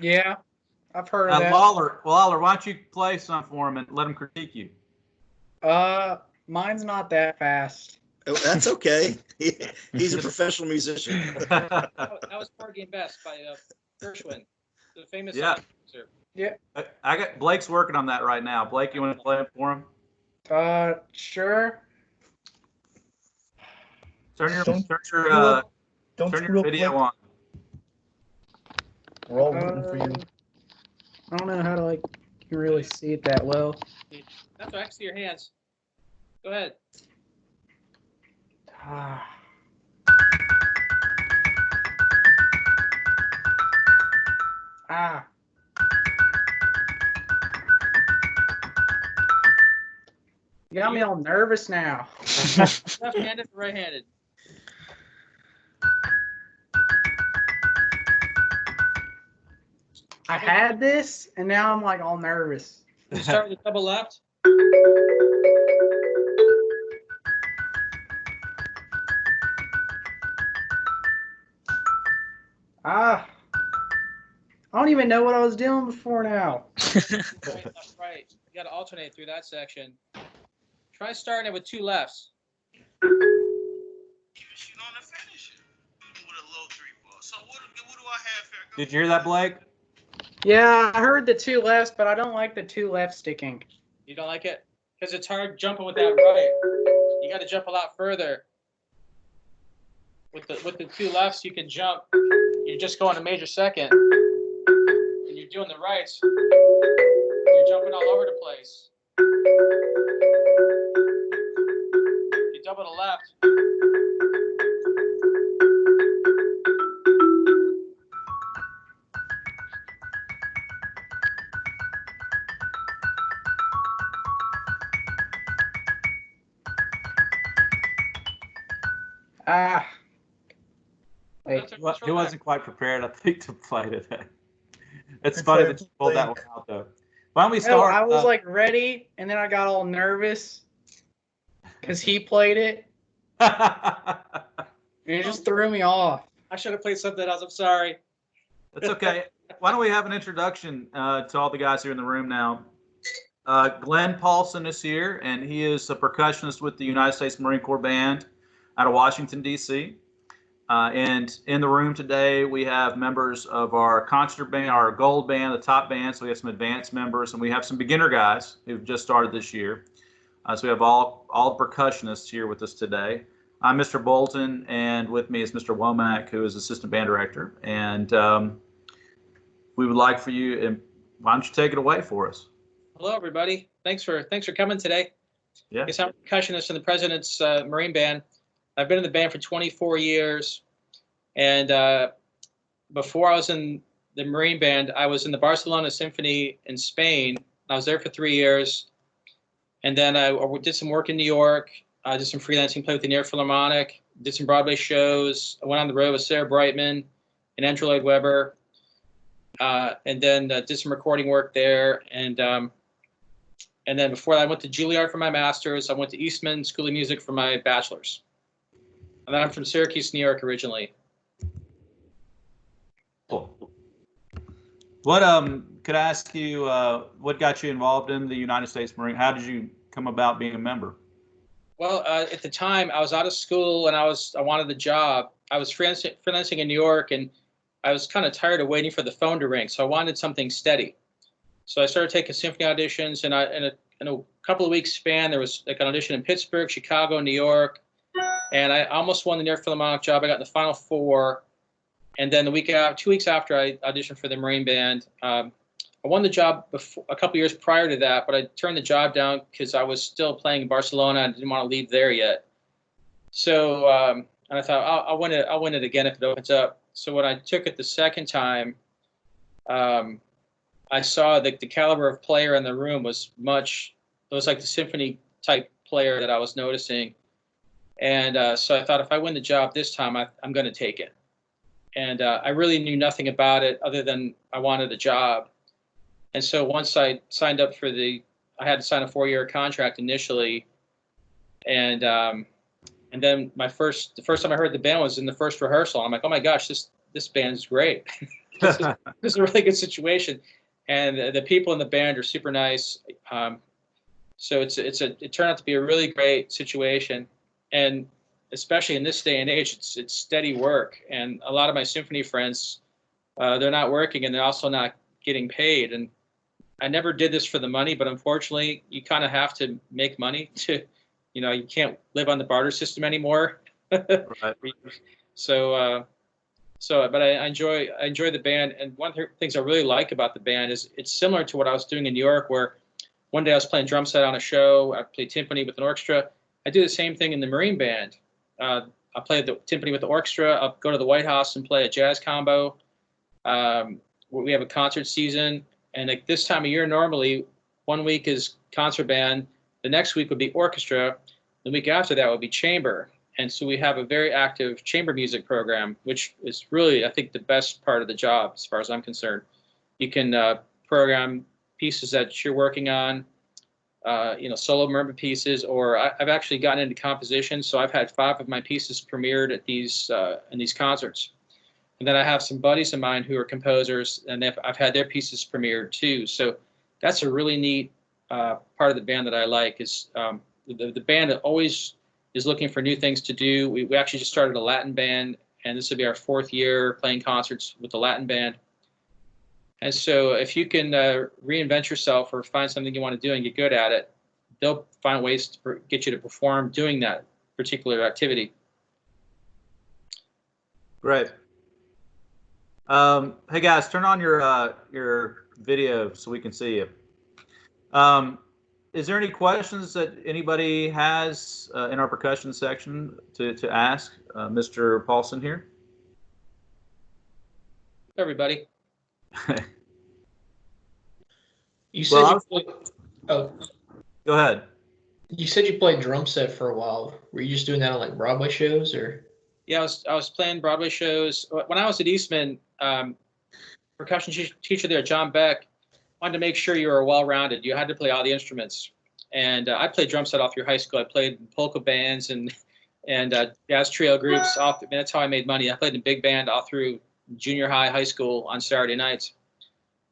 Yeah, I've heard of that. Lawler, why don't you play some for him and let him critique you? Mine's not that fast. Oh, that's okay. He's a professional musician. That was Party and Best by Gershwin, the famous composer. Yeah. I got Blake's working on that right now. Blake, you want to play it for him? Sure. Turn your video on. We're all rooting for you. I don't know how to really see it that well. That's right. I can see your hands. Go ahead. You got me all nervous now. Left-handed or right-handed? I had this, and now I'm all nervous. You start with the double left. I don't even know what I was doing before now. Right, left, right. You got to alternate through that section. Try starting it with two lefts. Did you hear that, Blake? Yeah, I heard the two lefts, but I don't like the two left sticking. You don't like it? Because it's hard jumping with that right. You got to jump a lot further. With the two lefts, you can jump. You're just going a major second. And you're doing the rights. You're jumping all over the place. You double the left. He wasn't quite prepared, I think, to play today. It's funny that you pulled that one out, though. Why don't we start? I was ready, and then I got all nervous because he played it. It just threw me off. I should have played something else. I'm sorry. That's okay. Why don't we have an introduction to all the guys here in the room now? Glenn Paulson is here, and he is a percussionist with the United States Marine Corps Band out of Washington, D.C. And in the room today, we have members of our concert band, our gold band, the top band. So we have some advanced members, and we have some beginner guys who've just started this year. So we have all percussionists here with us today. I'm Mr. Bolton, and with me is Mr. Womack, who is assistant band director. And we would like for you, and why don't you take it away for us? Hello, everybody. Thanks for coming today. Yeah. I'm a percussionist in the President's Marine Band. I've been in the band for 24 years, and before I was in the Marine Band, I was in the Barcelona Symphony in Spain. I was there for 3 years, and then I did some work in New York. I did some freelancing, played with the New York Philharmonic, did some Broadway shows. I went on the road with Sarah Brightman and Andrew Lloyd Webber, and then did some recording work there. And then before that, I went to Juilliard for my master's. I went to Eastman School of Music for my bachelor's. And then I'm from Syracuse, New York, originally. Cool. What could I ask you? What got you involved in the United States Marine? How did you come about being a member? Well, at the time, I was out of school and I wanted the job. I was freelancing in New York, and I was kind of tired of waiting for the phone to ring, so I wanted something steady. So I started taking symphony auditions, and in a couple of weeks span, there was an audition in Pittsburgh, Chicago, New York. And I almost won the New York Philharmonic job. I got in the final four. And then 2 weeks after I auditioned for the Marine Band, I won the job a couple years prior to that, but I turned the job down because I was still playing in Barcelona. I didn't want to leave there yet. So and I thought, I'll win it again if it opens up. So when I took it the second time, I saw that the caliber of player in the room was it was like the symphony type player that I was noticing. And so I thought, if I win the job this time, I'm going to take it. And I really knew nothing about it other than I wanted a job. And so once I signed up I had to sign a 4-year contract initially. And then the first time I heard the band was in the first rehearsal. I'm like, oh my gosh, this band's great. this is a really good situation, and the people in the band are super nice. So it turned out to be a really great situation, and especially in this day and age, it's steady work. And a lot of my symphony friends, they're not working and they're also not getting paid. And I never did this for the money, but unfortunately, you kind of have to make money to, you can't live on the barter system anymore. Right. But I enjoy the band. And one of the things I really like about the band is it's similar to what I was doing in New York, where one day I was playing drum set on a show. I played timpani with an orchestra. I do the same thing in the Marine band. I play the timpani with the orchestra. I'll go to the White House and play a jazz combo. We have a concert season, and like this time of year, normally 1 week is concert band, the next week would be orchestra, the week after that would be chamber. And so we have a very active chamber music program, which is really, I think, the best part of the job as far as I'm concerned. You can program pieces that you're working on, solo marimba pieces, or I've actually gotten into composition. So I've had 5 of my pieces premiered at in these concerts. And then I have some buddies of mine who are composers, and I've had their pieces premiered too. So that's a really neat part of the band that I like. Is the band always is looking for new things to do. We actually just started a Latin band, and this will be our 4th year playing concerts with the Latin band. And so if you can reinvent yourself or find something you want to do and get good at it, they'll find ways to get you to perform doing that particular activity. Great. Hey guys, turn on your video so we can see you. Is there any questions that anybody has in our percussion section to ask Mr. Paulson here? Everybody. You said Well, oh, go ahead. you said you played drum set for a while. Were you just doing that on like Broadway shows or? Yeah, I was playing Broadway shows. When I was at Eastman, percussion teacher there, John Beck, wanted to make sure you were well-rounded. You had to play all the instruments. And I played drum set all through high school. I played in polka bands and jazz trio groups. That's how I made money. I played in big band all through junior high school on Saturday nights.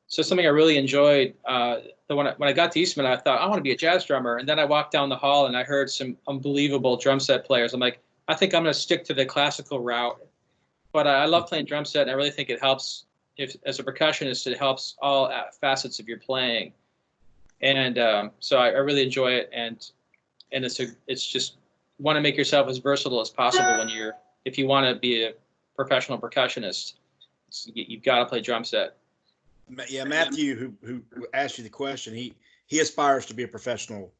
So something I really enjoyed. When I got to Eastman, I thought, I want to be a jazz drummer. And then I walked down the hall and I heard some unbelievable drum set players. I'm like, I think I'm going to stick to the classical route. But I love playing drum set, and I really think it helps. As a percussionist, it helps all facets of your playing. And so I really enjoy it. And it's just want to make yourself as versatile as possible if you want to be a professional percussionist. You've got to play drum set. Yeah, Matthew, who asked you the question, he aspires to be a professional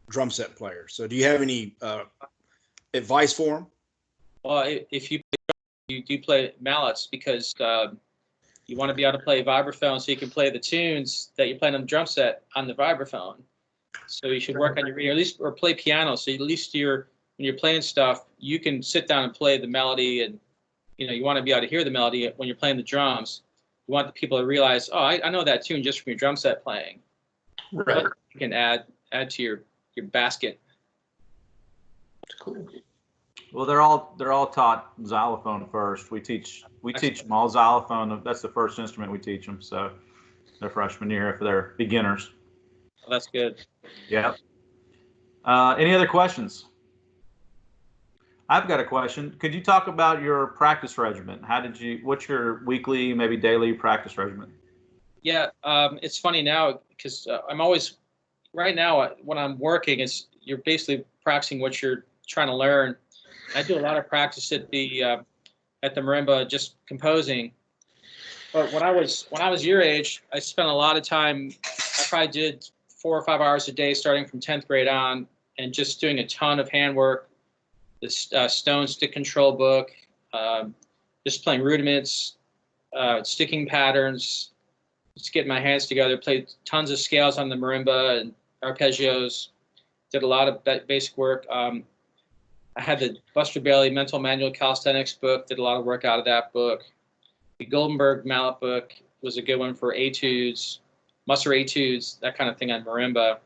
drum set player. So do you have any advice for him? Well, if you do play mallets, because you want to be able to play vibraphone so you can play the tunes that you're playing on the drum set on the vibraphone. So you should work on or play piano. So at least when you're playing stuff, you can sit down and play the melody, and you want to be able to hear the melody when you're playing the drums. You want the people to realize, oh, I know that tune just from your drum set playing. Right. You can add to your basket. Cool. Well, they're all taught xylophone first. We teach them all xylophone. That's the first instrument we teach them. So their freshman year, if they're beginners. Well, that's good. Yeah. Any other questions? I've got a question. Could you talk about your practice regimen? What's your weekly, maybe daily practice regimen? Yeah, it's funny now because I'm always, right now when I'm working, you're basically practicing what you're trying to learn. I do a lot of practice at the marimba, just composing. But when I was your age, I spent a lot of time. I probably did 4 or 5 hours a day, starting from 10th grade on, and just doing a ton of handwork. The Stone stick control book, just playing rudiments, sticking patterns, just getting my hands together. Played tons of scales on the marimba and arpeggios. Did a lot of basic work. I had the Buster Bailey Mental Manual Calisthenics book. Did a lot of work out of that book. The Goldenberg mallet book was a good one for etudes, Musser etudes, that kind of thing on marimba.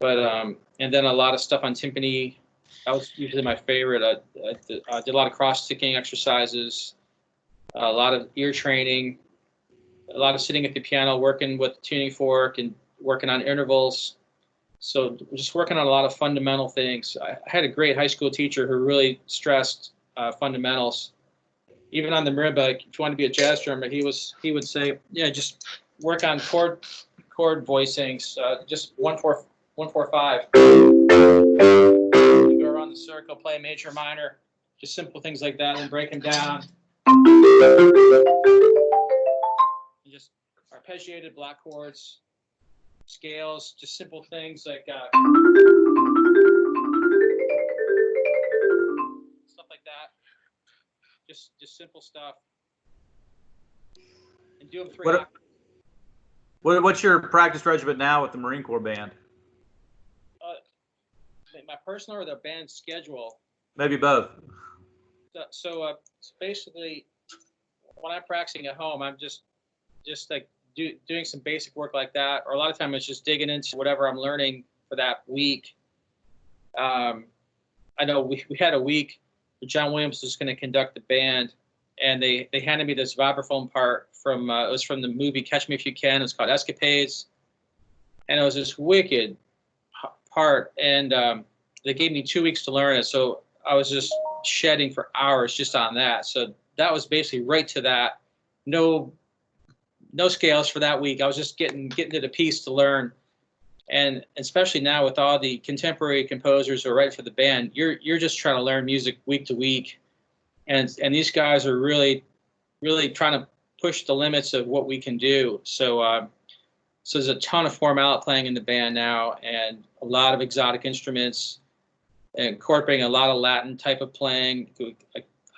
But and then a lot of stuff on timpani. That was usually my favorite. I did a lot of cross-sticking exercises. a lot of ear training, a lot of sitting at the piano, working with the tuning fork and working on intervals. So just working on a lot of fundamental things. I had a great high school teacher who really stressed fundamentals. Even on the marimba, if you want to be a jazz drummer, he would say, yeah, just work on chord voicings, just 1-4-5. You go around the circle, play major, minor, just simple things like that, and break them down. And just arpeggiated black chords, scales, just simple things like stuff like that. Just simple stuff. And do them 3 hours. What's your practice regimen now with the Marine Corps band? My personal or the band schedule? Maybe both. So basically, when I'm practicing at home, I'm just like doing some basic work like that, or a lot of times it's just digging into whatever I'm learning for that week. I know we had a week where John Williams was going to conduct the band, and they handed me this vibraphone part from it was from the movie Catch Me If You Can. It's called Escapades, and it was this wicked part, and they gave me 2 weeks to learn it. So I was just shedding for hours just on that. So that was basically right to that. No scales for that week. I was just getting to the piece to learn. And especially now with all the contemporary composers who are writing for the band, you're just trying to learn music week to week. And these guys are really trying to push the limits of what we can do. So there's a ton of form out playing in the band now, and a lot of exotic instruments, and incorporating a lot of Latin type of playing.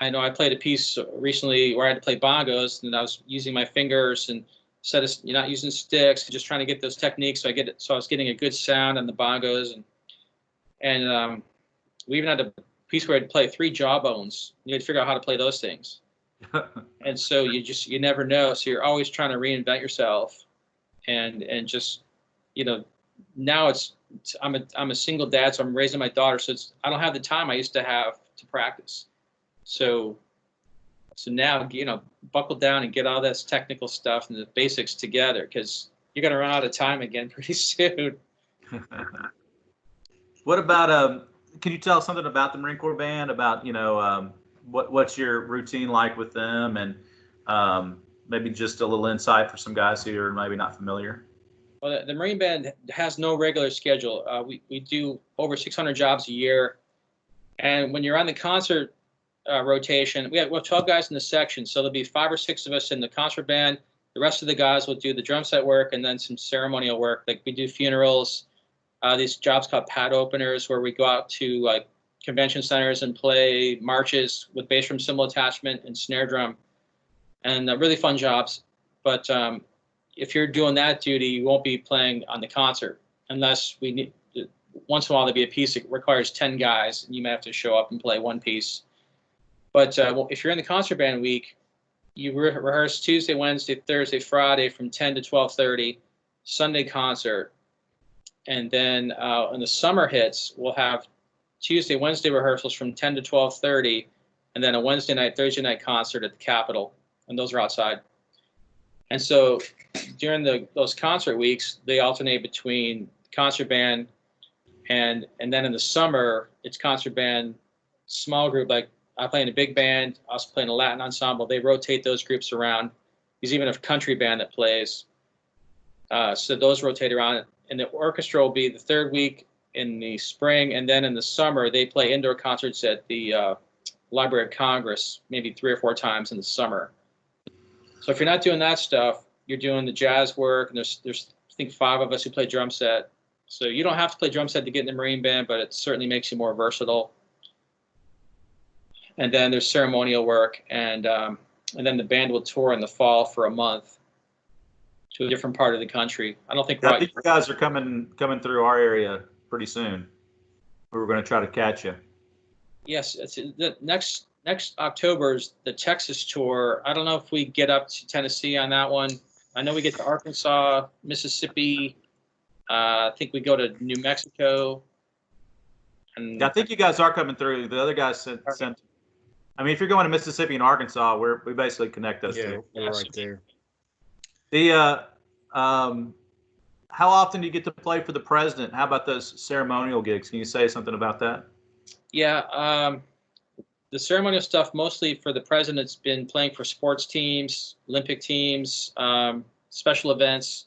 I know I played a piece recently where I had to play bongos, and I was using my fingers and you're not using sticks, just trying to get those techniques. So I was getting a good sound on the bongos, and we even had a piece where I had to play 3 jawbones. You had to figure out how to play those things. And so you never know. So you're always trying to reinvent yourself, and just, now I'm a single dad, so I'm raising my daughter. So I don't have the time I used to have to practice. So now, buckle down and get all this technical stuff and the basics together, because you're going to run out of time again pretty soon. What about can you tell us something about the Marine Corps band, about what's your routine like with them, and maybe just a little insight for some guys who are maybe not familiar? Well, the Marine Band has no regular schedule. We do over 600 jobs a year, and when you're on the concert rotation, we have 12 guys in the section, so there'll be 5 or 6 of us in the concert band. The rest of the guys will do the drum set work and then some ceremonial work. Like we do funerals, these jobs called pad openers, where we go out to convention centers and play marches with bass drum cymbal attachment and snare drum, and really fun jobs. But if you're doing that duty, you won't be playing on the concert unless we need. Once in a while, there'll be a piece that requires 10 guys, and you may have to show up and play one piece. But if you're in the concert band week, you rehearse Tuesday, Wednesday, Thursday, Friday from 10 to 12:30, Sunday concert. And then when the summer hits, we'll have Tuesday, Wednesday rehearsals from 10 to 12:30, and then a Wednesday night, Thursday night concert at the Capitol, and those are outside. And so during those concert weeks, they alternate between concert band and then in the summer, it's concert band, small group. Like I play in a big band, I also play in a Latin ensemble. They rotate those groups around. There's even a country band that plays. So those rotate around. And the orchestra will be the 3rd week in the spring, and then in the summer, they play indoor concerts at the Library of Congress, maybe 3 or 4 times in the summer. So if you're not doing that stuff, you're doing the jazz work, and there's I think 5 of us who play drum set. So you don't have to play drum set to get in the Marine Band, but it certainly makes you more versatile. And then there's ceremonial work, and then the band will tour in the fall for a month to a different part of the country. I think you guys are coming through our area pretty soon. We're going to try to catch you. Yes, it's the next October is the Texas tour. I don't know if we get up to Tennessee on that one. I know we get to Arkansas, Mississippi. I think we go to New Mexico. And I think you guys are coming through. The other guys sent I mean, if you're going to Mississippi and Arkansas, we basically connect those Yeah, two. we're right there. The how often do you get to play for the president? How about those ceremonial gigs? Can you say something about that? Yeah, the ceremonial stuff mostly for the president's been playing for sports teams, Olympic teams, special events,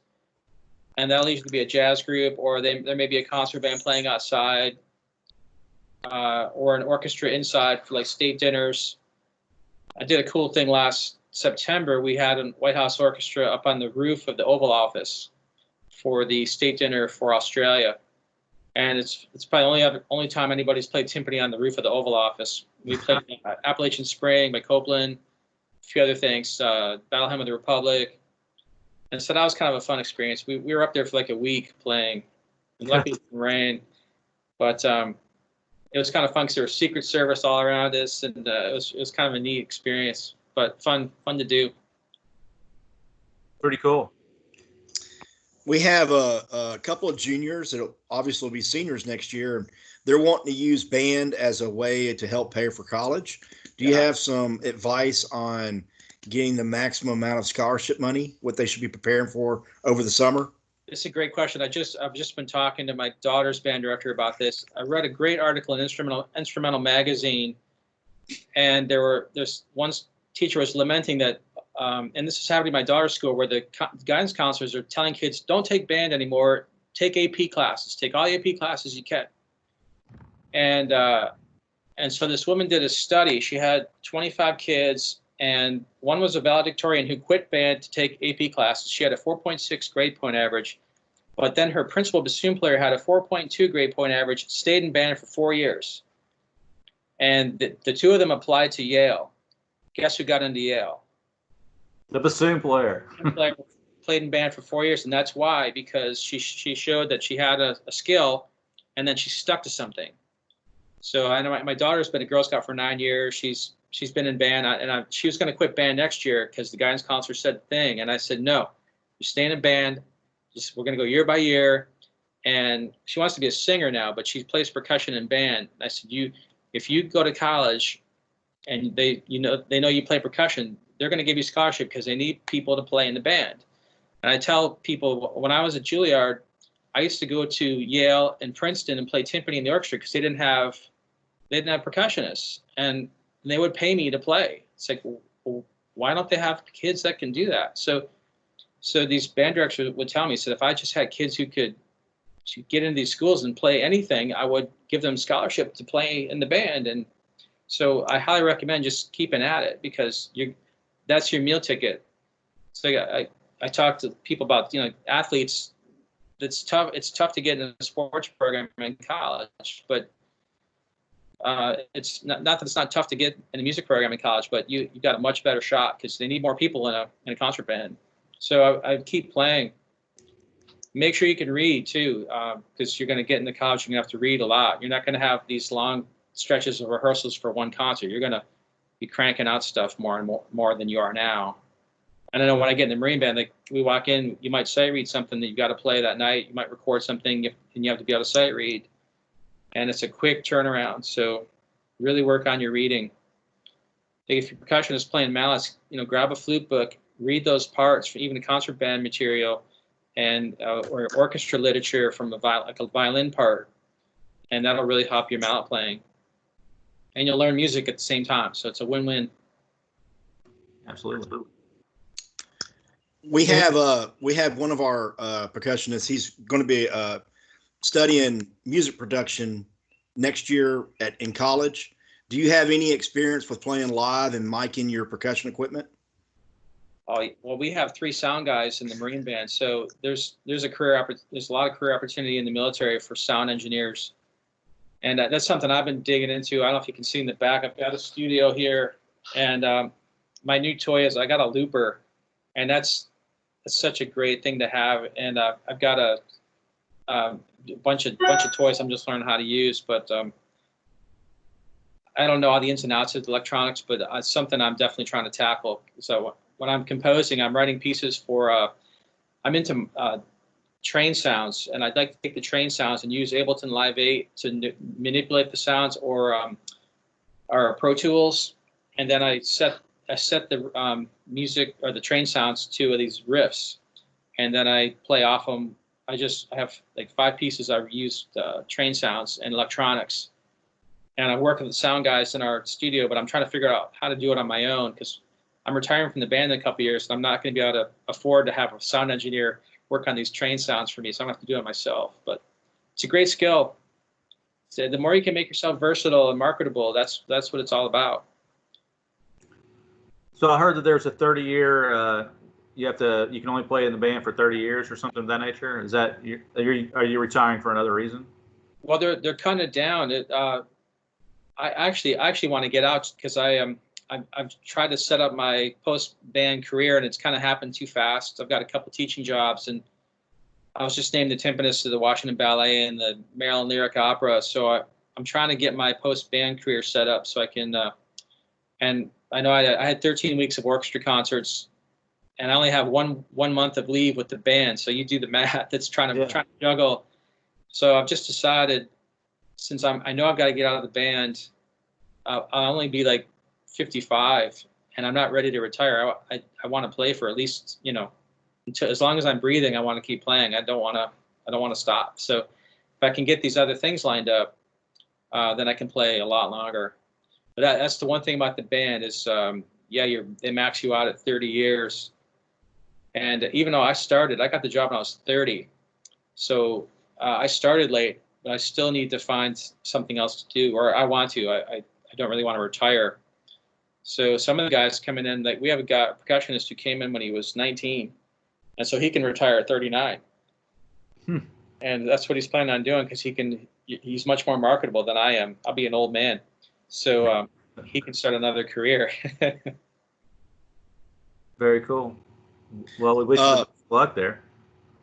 and that'll usually be a jazz group, or there may be a concert band playing outside, or an orchestra inside for like state dinners. I did a cool thing last September. We had a White House orchestra up on the roof of the Oval Office for the state dinner for Australia. And it's probably only time anybody's played timpani on the roof of the Oval Office. We played Appalachian Spring by Copeland, a few other things, Battle Hymn of the Republic. And so that was kind of a fun experience. We were up there for like a week playing. Luckily, it didn't rain. But it was kind of fun because there was Secret Service all around us, and it was kind of a neat experience, but fun to do. Pretty cool. We have a couple of juniors that obviously will be seniors next year, and they're wanting to use band as a way to help pay for college. Do you have some advice on getting the maximum amount of scholarship money, what they should be preparing for over the summer? It's a great question. I've just been talking to my daughter's band director about this. I read a great article in Instrumental magazine, and there's one teacher was lamenting that, and this is happening at my daughter's school, where the guidance counselors are telling kids, don't take band anymore, take AP classes, take all the AP classes you can. And so this woman did a study. She had 25 kids, and one was a valedictorian who quit band to take AP classes. She had a 4.6 grade point average, but then her principal bassoon player had a 4.2 grade point average, stayed in band for 4 years. And the two of them applied to Yale. Guess who got into Yale? The bassoon player. Played in band for 4 years, and that's why, because she showed that she had a skill, and then she stuck to something. So I know my daughter's been a Girl Scout for 9 years. She's been in band, she was going to quit band next year because the guidance counselor said the thing, and I said, no, you're staying in band. We're going to go year by year. And she wants to be a singer now, but she plays percussion in band. I said, if you go to college and they know you play percussion, they're going to give you scholarship because they need people to play in the band. And I tell people, when I was at Juilliard, I used to go to Yale and Princeton and play timpani in the orchestra because they didn't have percussionists, and they would pay me to play. It's like, well, why don't they have kids that can do that? So these band directors would tell me, said if I just had kids who could get into these schools and play anything, I would give them scholarship to play in the band. And so I highly recommend just keeping at it, because that's your meal ticket. So I talk to people about, athletes. It's tough to get in a sports program in college, but it's not that it's not tough to get in a music program in college, but you got a much better shot because they need more people in a concert band. So I keep playing. Make sure you can read too, because you're going to get into college. You're going to have to read a lot. You're not going to have these long stretches of rehearsals for one concert. You're going to be cranking out stuff more and more than you are now. And I know when I get in the Marine Band, we walk in, you might sight read something that you got to play that night. You might record something, and you have to be able to sight read. And it's a quick turnaround. So really work on your reading. If your percussionist is playing mallets, grab a flute book, read those parts, for even the concert band material, and or orchestra literature from a violin part, and that'll really help your mallet playing. And you'll learn music at the same time. So it's a win-win. Absolutely. We have one of our percussionists. He's going to be studying music production next year in college. Do you have any experience with playing live and miking your percussion equipment? Oh, well, we have 3 sound guys in the Marine Band, so there's a lot of career opportunity in the military for sound engineers, and that's something I've been digging into. I don't know if you can see in the back. I've got a studio here, and my new toy is I got a looper, and that's such a great thing to have. And I've got a bunch of toys I'm just learning how to use, but I don't know all the ins and outs of the electronics, but it's something I'm definitely trying to tackle. So when I'm composing, I'm writing pieces for, I'm into train sounds, and I'd like to take the train sounds and use Ableton Live 8 to manipulate the sounds, or Pro Tools, and then I set the music or the train sounds to these riffs, and then I play off them. I have like 5 pieces I've used train sounds and electronics, and I work with the sound guys in our studio. But I'm trying to figure out how to do it on my own because I'm retiring from the band in a couple of years, and I'm not going to be able to afford to have a sound engineer work on these train sounds for me. So I'm going to have to do it myself. But it's a great skill. So the more you can make yourself versatile and marketable, that's what it's all about. So I heard that there's a 30-year. You can only play in the band for 30 years or something of that nature. Is that are you retiring for another reason? Well, they're cutting it down. I actually want to get out because I've tried to set up my post-band career, and it's kind of happened too fast. I've got a couple teaching jobs, and I was just named the timpanist of the Washington Ballet and the Maryland Lyric Opera. So I'm trying to get my post-band career set up so I can. And I know I had 13 weeks of orchestra concerts, and I only have one month of leave with the band. So you do the math. That's trying to juggle. So I've just decided, since I know I've got to get out of the band, I'll only be like 55, and I'm not ready to retire. I want to play for at least, until, as long as I'm breathing, I want to keep playing. I don't want to stop. So if I can get these other things lined up, then I can play a lot longer. But that's the one thing about the band is, they max you out at 30 years. And even though I got the job when I was 30. So I started late, but I still need to find something else to do, or I want to. I don't really want to retire. So some of the guys coming in, like we have a percussionist who came in when he was 19, and so he can retire at 39. And that's what he's planning on doing because he's much more marketable than I am. I'll be an old man. So he can start another career. Very cool. Well, we wish you luck there.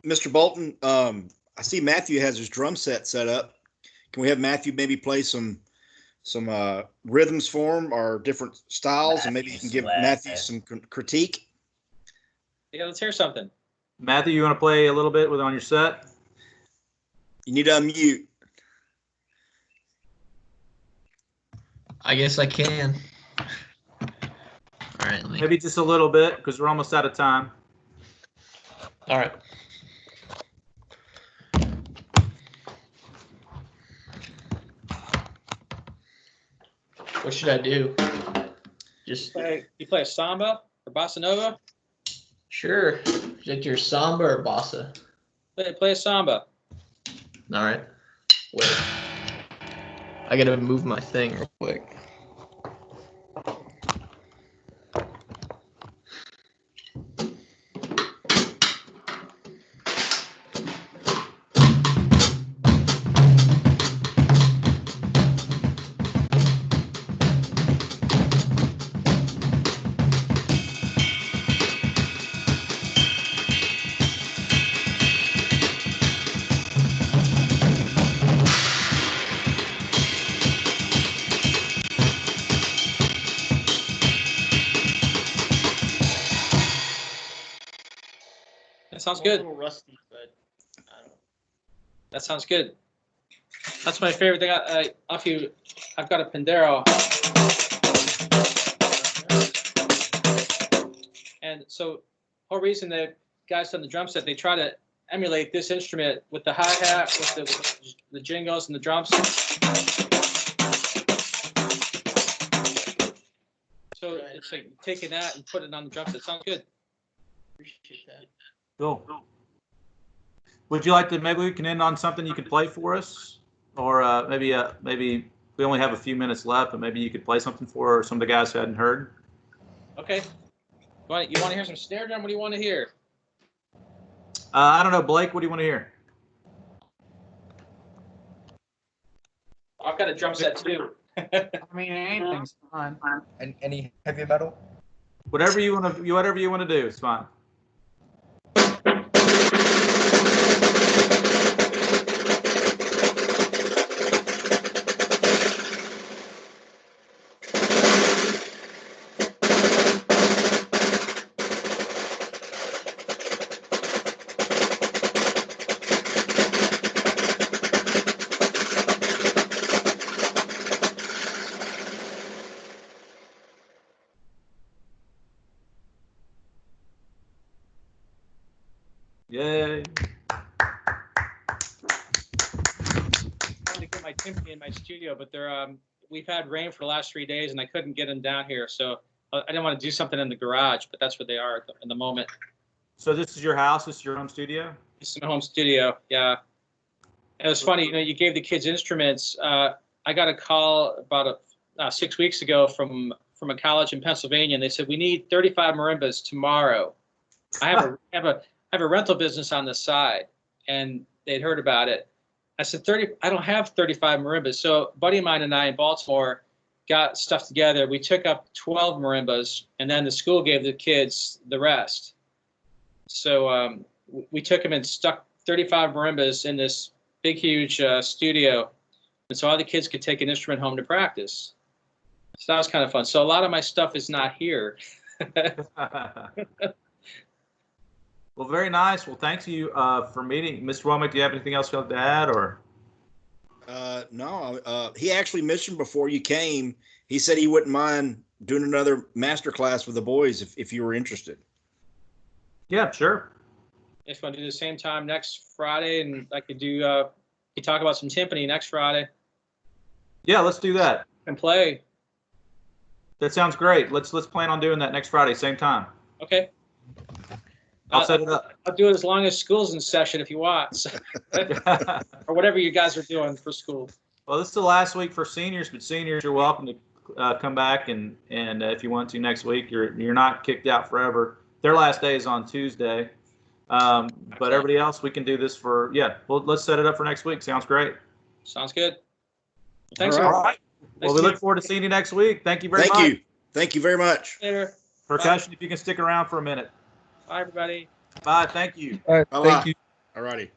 Mr. Bolton, I see Matthew has his drum set up. Can we have Matthew maybe play some rhythms for him or different styles, and maybe you can give Matthew some critique? Yeah, let's hear something. Matthew, you want to play a little bit on your set? You need to unmute. I guess I can. All right. Maybe just a little bit because we're almost out of time. All right. What should I do? Just You play a samba or bossa nova? Sure. Is it your samba or bossa? Play a samba. All right. Wait. I gotta move my thing real quick. That sounds good. A little rusty, but I don't know. That sounds good. That's my favorite thing. I've got a Pandero. And so the whole reason the guys on the drum set, they try to emulate this instrument with the hi-hat, with the jingles and the drums. So it's like taking that and putting it on the drum set. Sounds good. Appreciate that. Cool. Would you like to, maybe we can end on something you could play for us? Or maybe we only have a few minutes left, but maybe you could play something for some of the guys who hadn't heard. Okay. You want to hear some snare drum? What do you want to hear? I don't know, Blake, what do you want to hear? I've got a drum set too. I mean, anything's fine. And any heavy metal? Whatever you want to do, it's fine. Yay. To get my timpani in my studio, but we've had rain for the last 3 days and I couldn't get them down here. So I didn't want to do something in the garage, but that's where they are in the moment. So this is your house? This is your home studio? This is my home studio. Yeah. It was funny, you gave the kids instruments. I got a call about 6 weeks ago from a college in Pennsylvania, and they said we need 35 marimbas tomorrow. I have a rental business on the side, and they'd heard about it. I said, I don't have 35 marimbas. So a buddy of mine and I in Baltimore got stuff together. We took up 12 marimbas, and then the school gave the kids the rest. So we took them and stuck 35 marimbas in this big, huge studio. And so all the kids could take an instrument home to practice. So that was kind of fun. So a lot of my stuff is not here. Well, very nice. Well, thank you for meeting. Mr. Womack, do you have anything else you'd like to add? Or? No, he actually mentioned before you came, he said he wouldn't mind doing another masterclass with the boys if you were interested. Yeah, sure. If I do the same time next Friday, and I could do, we talk about some timpani next Friday Yeah, let's do that. and play. That sounds great. Let's plan on doing that next Friday, same time. Okay. I'll set it up. I'll do it as long as school's in session if you want, so, or whatever you guys are doing for school. Well, this is the last week for seniors, but seniors, you're welcome to come back and if you want to next week, you're not kicked out forever. Their last day is on Tuesday, but everybody else, we can do this for Well, let's set it up for next week. Sounds great. Sounds good. Thanks. All right. Well, we look forward to seeing you next week. Thank you very much. Thank you. Thank you very much. Later. Percussion, if you can stick around for a minute. Bye, everybody. Bye. Thank you. All right, Bye-bye. thank you. All righty.